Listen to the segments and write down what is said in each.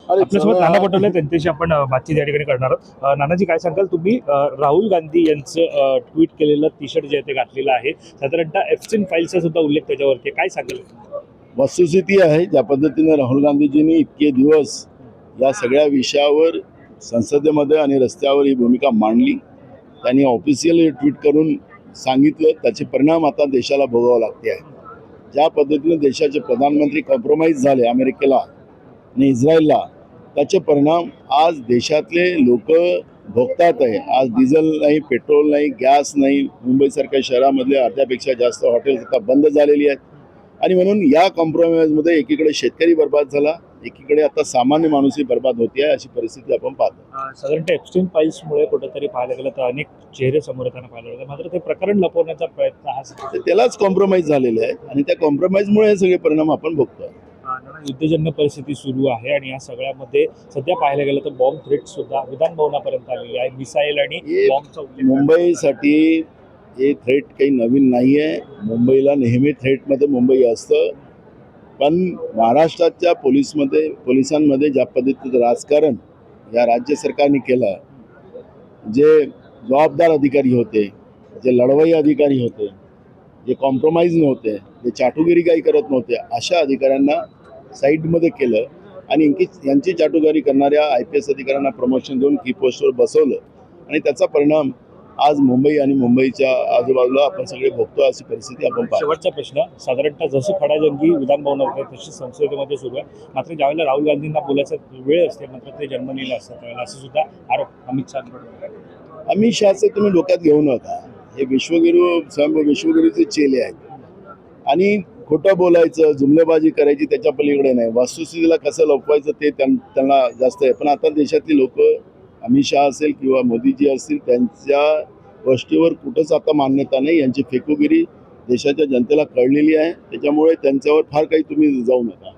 आपल्यासोबत नाना पटोले त्यांच्याशी आपण बातचीत या ठिकाणी करणार आहोत. नानाजी, काय सांगाल तुम्ही? राहुल गांधी यांचं ट्विट केलेलं टी शर्ट जे आहे ते घातलेलं आहे, साधारणतः एप्स्टीन फाईलचा सुद्धा उल्लेख त्याच्यावरती, काय सांगाल? वस्तुस्थिती आहे ज्या पद्धतीने राहुल गांधीजींनी इतके दिवस या सगळ्या विषयावर संसदेमध्ये आणि रस्त्यावर ही भूमिका मांडली, त्यांनी ऑफिशियल ट्विट करून सांगितलं, त्याचे परिणाम आता देशाला भोगावं लागते आहे. ज्या पद्धतीने देशाचे प्रधानमंत्री कॉम्प्रोमाइज झाले अमेरिकेला आणि इस्रायलला, त्याचे परिणाम आज देशातले लोक भोगतात आहे. आज डिझेल नाही, पेट्रोल नाही, गॅस नाही. मुंबईसारख्या शहरामधले अर्ध्यापेक्षा जास्त हॉटेल्स आता बंद झालेली आहेत आणि म्हणून या कॉम्प्रोमाइजमध्ये एकीकडे शेतकरी बर्बाद झाला, एकीकडे आता सामान्य माणूसही बर्बाद होती आहे, अशी परिस्थिती आपण पाहतो. साधारणतः एप्स्टीन फाईल्समुळे कुठेतरी पाहायला गेलं तर अनेक चेहरे समोर येताना पाहायला गेलं, मात्र ते प्रकरण लपवण्याचा प्रयत्न हा त्यालाच कॉम्प्रोमाइज झालेले आहे आणि त्या कॉम्प्रोमाइजमुळे हे सगळे परिणाम आपण बघतोय. युद्धजन्य परिस्थिती सुरू आहे आणि या सगळ्यामध्ये सध्या पाहायला गेलं तर बॉम्ब थ्रेट सुद्धा विधान भवनापर्यंत आलेली आहे. मिसाईल आणि बॉम्बचा उल्लेख मुंबईसाठी हे थ्रेट काही नवीन नाही आहे. मुंबईला नेहमी थ्रेटमध्ये मुंबई असतं, पण महाराष्ट्राच्या पोलिसांमध्ये ज्या पद्धतीचं राजकारण या राज्य सरकारने केलं, जे जबाबदार अधिकारी होते, जे लढवई अधिकारी होते, जे कॉम्प्रोमाइज नव्हते, जे चाटुगिरी काही करत नव्हते, अशा अधिकाऱ्यांना साईडमध्ये केलं आणि यांची चाटुगिरी करणाऱ्या IPS अधिकाऱ्यांना प्रमोशन देऊन की पोस्टवर बसवलं आणि त्याचा परिणाम आज मुंबई आणि मुंबईच्या आजूबाजूला आपण सगळे भोगतो, अशी परिस्थिती आपण पाहतो. शेवटचा प्रश्न, साधारणतः जसं खडाजंगी विधान भवनात तशी संसदेमध्ये सुरू आहे, मात्र ज्यावेळेला राहुल गांधींना बोलायचा वेळ असते मात्र ते जन्मलेलं असतात त्यावेळेला, असं सुद्धा आरोप अमित शहांकडून. अमित शहाचं तुम्ही डोक्यात घेऊ नका. हे विश्वगुरूचे चेले आहेत आणि खोटं बोलायचं, जुमलेबाजी करायची त्याच्या पलीकडे नाही. वस्तुस्थितीला कसं लपवायचं ते त्यांना जास्त आहे. पण आता देशातली लोक, अमित शहा असेल किंवा मोदीजी असतील, त्यांच्या गोष्टीवर कुठंच आता मान्यता नाही. यांची फेकूगिरी देशाच्या जनतेला कळलेली आहे, त्याच्यामुळे त्यांच्यावर फार काही तुम्ही जाऊ नका.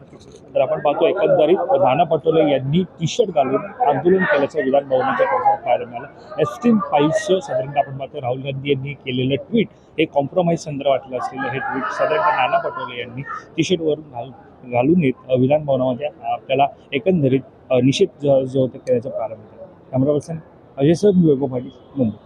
तर आपण पाहतो एकंदरीत नाना पटोले यांनी टी शर्ट घालून आंदोलन केल्याचं विधान भवनाच्या परिसरात पाहायला मिळालं. एप्स्टीन फाईल्सचं साधारणतः आपण पाहतो राहुल गांधी यांनी केलेलं ट्विट हे कॉम्प्रोमाइज संदर्भातलं असलेलं हे ट्विट साधारणतः नाना पटोले यांनी टी शर्टवरून घालून येत विधान भवनामध्ये आपल्याला एकंदरीत निषेध जो होता त्याचा प्रारंभ केला. कॅमेरा पर्सन अजय सर, वैभव पाटील, मुंबई.